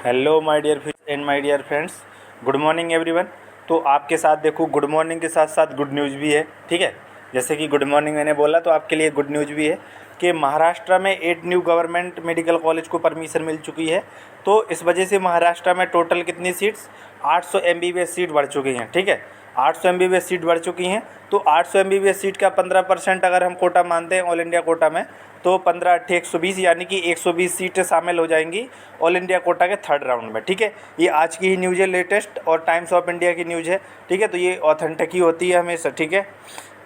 Hello my dear friends and my dear friends, good morning everyone. तो आपके साथ देखो, गुड मॉर्निंग के साथ साथ गुड न्यूज़ भी है। ठीक है, जैसे कि गुड मॉर्निंग मैंने बोला, तो आपके लिए गुड न्यूज़ भी है कि महाराष्ट्र में 8 न्यू गवर्नमेंट मेडिकल कॉलेज को परमिशन मिल चुकी है। तो इस वजह से महाराष्ट्र में टोटल कितनी सीट्स, 800 MBBS सीट बढ़ चुकी हैं। ठीक है, 800 MBBS सीट बढ़ चुकी हैं। तो 800 MBBS सीट का 15% अगर हम कोटा मानते हैं ऑल इंडिया कोटा में, तो 15 8 120, यानी कि 120 सीटें शामिल हो जाएंगी ऑल इंडिया कोटा के थर्ड राउंड में। ठीक है, ये आज की ही न्यूज़ है, लेटेस्ट, और टाइम्स ऑफ इंडिया की न्यूज़ है। ठीक है, तो ये ऑथेंटिक ही होती है हमेशा। ठीक है,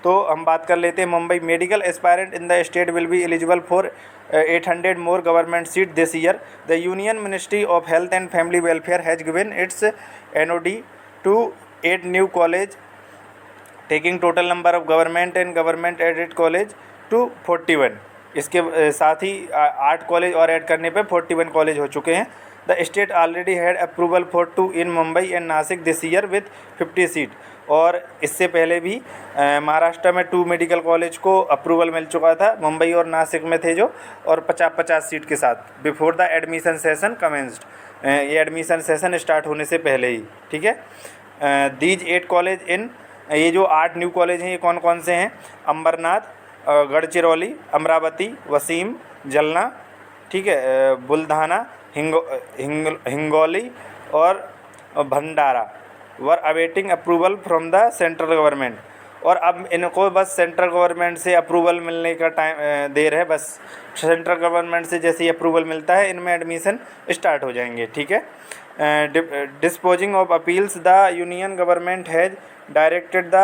तो हम बात कर लेते हैं Mumbai. Medical aspirant in the state will be eligible for 800 more government seat this year. The union ministry of health and family welfare has given its NOD to 8 new college, taking total number of government and government aided college to 41। इसके साथ ही 8 college और add करने पे 41 college हो चुके हैं। The state already had approval for 2 in Mumbai and Nashik this year with 50 seat. और इससे पहले भी महाराष्ट्र में 2 मेडिकल कॉलेज को अप्रूवल मिल चुका था, मुंबई और नासिक में थे जो, और 50-50 सीट के साथ, before the admission session commenced. ये एडमिशन सेशन स्टार्ट होने से पहले ही। ठीक है, दीज 8 कॉलेज इन, ये जो 8 न्यू कॉलेज हैं, ये कौन कौन से हैं? अंबरनाथ, गढ़चिरौली, अमरावती, वसीम, जलना, ठीक है, बुल्धाना, हिंगोली और Bhandara were awaiting approval from the central government. और अब इनको बस सेंट्रल गवर्नमेंट से अप्रूवल मिलने का टाइम देर है। बस सेंट्रल गवर्नमेंट से जैसे ही अप्रूवल मिलता है, इनमें एडमिशन स्टार्ट हो जाएंगे। ठीक है, disposing of appeals, the union government has directed the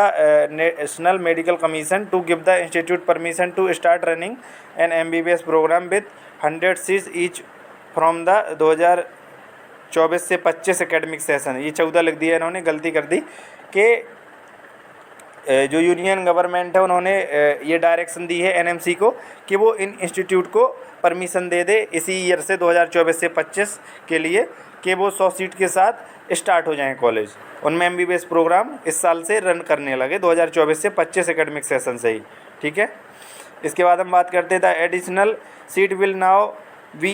National Medical Commission to give the institute permission to start running an MBBS program with 100 seats each from the 2024 से 25 academic session. ये 14 लिख दिया इन्होंने, गलती कर दी कि जो यूनियन गवर्नमेंट है उन्होंने ये डायरेक्शन दी है NMC को कि वो इन इंस्टीट्यूट को परमिशन दे दे इसी ईयर से 2024 से 25 के लिए, कि वो 100 सीट के साथ स्टार्ट हो जाएं कॉलेज, उनमें MBBS प्रोग्राम इस साल से रन करने लगे 2024 से 25 एकेडमिक सेशन से ही। ठीक है, इसके बाद हम बात करते हैं the additional seat will now be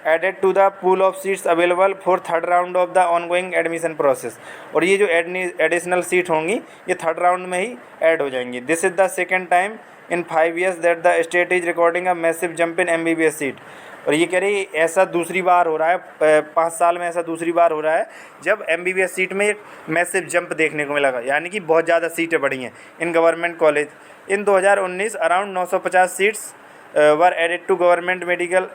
added to the pool of seats available for third round of the ongoing admission process. और ये जो एडिशनल सीट होंगी, ये थर्ड राउंड में ही ऐड हो जाएंगी। This is the second time in 5 years that the state is recording a massive jump in MBBS seat. और ये कह रही ऐसा दूसरी बार हो रहा है, 5 साल में ऐसा दूसरी बार हो रहा है जब MBBS सीट में एक मैसिव जंप देखने को मिला, यानी कि बहुत ज़्यादा सीटें बढ़ी हैं in government college. In 2019 around 950 seats were added to government medical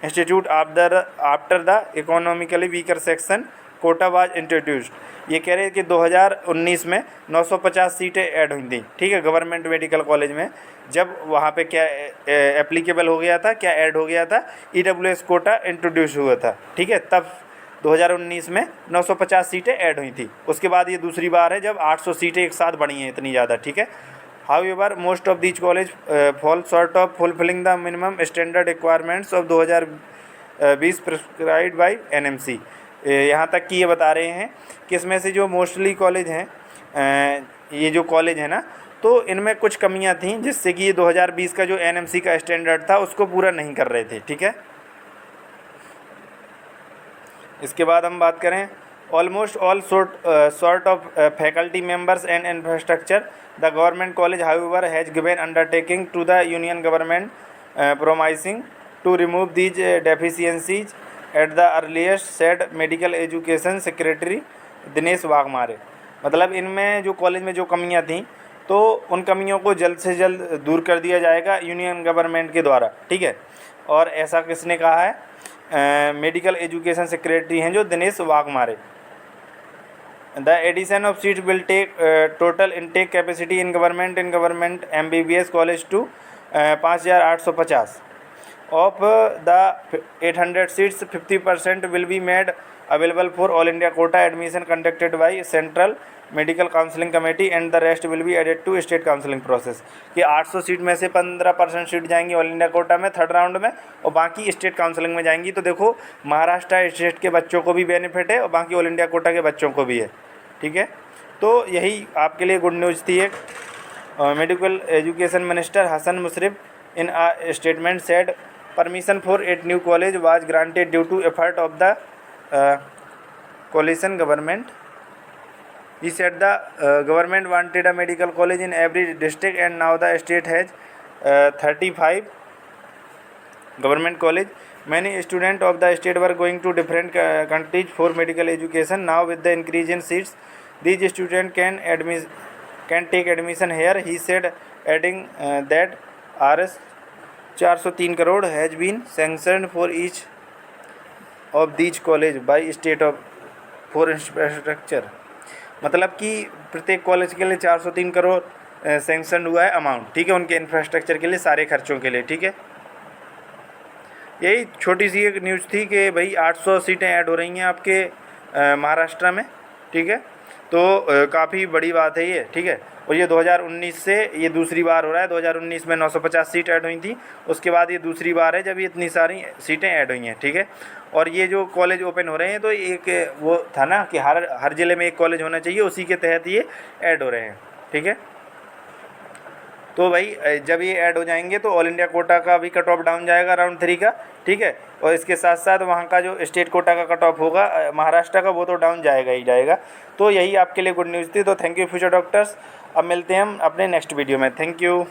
institute after the economically weaker section quota was introduced. ये कह रहे हैं कि 2019 में 950 सीटें ऐड हुई थी। ठीक है, गवर्नमेंट मेडिकल कॉलेज में, जब वहाँ पे क्या एप्लीकेबल हो गया था, क्या ऐड हो गया था, EWS कोटा इंट्रोड्यूस हुआ था। ठीक है, तब 2019 में 950 सीटें ऐड हुई थी। उसके बाद ये दूसरी बार है जब 800 सीटें एक साथ बढ़ी हैं, इतनी ज़्यादा। ठीक है, however most of these college fall short of fulfilling the minimum standard requirements of 2020 prescribed bye NMC। यहाँ तक कि ये बता रहे हैं कि इसमें से जो मोस्टली कॉलेज हैं, ये जो कॉलेज है ना, तो इनमें कुछ कमियां थीं जिससे कि ये 2020 का जो NMC का स्टैंडर्ड था उसको पूरा नहीं कर रहे थे। ठीक है, इसके बाद हम बात करें almost all sort of faculty members and infrastructure the government college however has given undertaking to the union government promising to remove these deficiencies at the earliest, said medical education secretary Dinesh Waghmare. मतलब इनमें जो college में जो कमियां थीं, तो उन कमियों को जल्द से जल्द दूर कर दिया जाएगा यूनियन गवर्नमेंट के द्वारा। ठीक है, और ऐसा किसने कहा है? मेडिकल एजुकेशन सेक्रेटरी हैं जो Dinesh Waghmare. The addition of seat will take total intake capacity in government MBBS college to 5850। Of the 800 seats, 50% will be made available for all India quota admission conducted by Central Medical Counseling Committee and the rest will be added to state counseling process। कि 800 seat में से 15% seat जाएंगी all India quota में third round में, और बाकी state counselling में जाएंगी। तो देखो, महाराष्ट्र स्टेट के बच्चों को भी बेनिफिट है और बाकी ऑल इंडिया कोटा के बच्चों को भी है। ठीक है, तो यही आपके लिए गुड न्यूज़ थी। एक medical education minister Hasan Mushrif in a statement said permission for 8 new college was granted due to effort of the coalition government. He said the government wanted a medical college in every district, and now the state has 35 government college. Many students of the state were going to different countries for medical education. Now with the increase in seats, these students can take admission here, he said, adding that Rs 403 crore has been sanctioned for each of these college by state of for infrastructure. मतलब कि प्रत्येक college के लिए 403 crore sanction हुआ है amount, ठीक है, उनके इंफ्रास्ट्रक्चर के लिए, सारे खर्चों के लिए, ठीक है। यही छोटी सी एक न्यूज़ थी कि भाई 800 सीटें ऐड हो रही हैं आपके महाराष्ट्र में, ठीक है, तो काफ़ी बड़ी बात है ये, ठीक है। और ये 2019 से ये दूसरी बार हो रहा है। 2019 में 950 सीट ऐड हुई थी, उसके बाद ये दूसरी बार है जब ये इतनी सारी सीटें ऐड हुई हैं, ठीक है। और ये जो कॉलेज ओपन हो रहे हैं तो एक वो था ना कि हर ज़िले में एक कॉलेज होना चाहिए, उसी के तहत ये ऐड हो रहे हैं, ठीक है। तो भाई जब ये ऐड हो जाएंगे तो ऑल इंडिया कोटा का भी कट ऑफ डाउन जाएगा राउंड 3 का, ठीक है। और इसके साथ साथ वहाँ का जो स्टेट कोटा का कट ऑफ होगा महाराष्ट्र का, वो तो डाउन जाएगा ही जाएगा। तो यही आपके लिए गुड न्यूज़ थी। तो थैंक यू फ्यूचर डॉक्टर्स। अब मिलते हैं हम अपने नेक्स्ट वीडियो में। Thank you.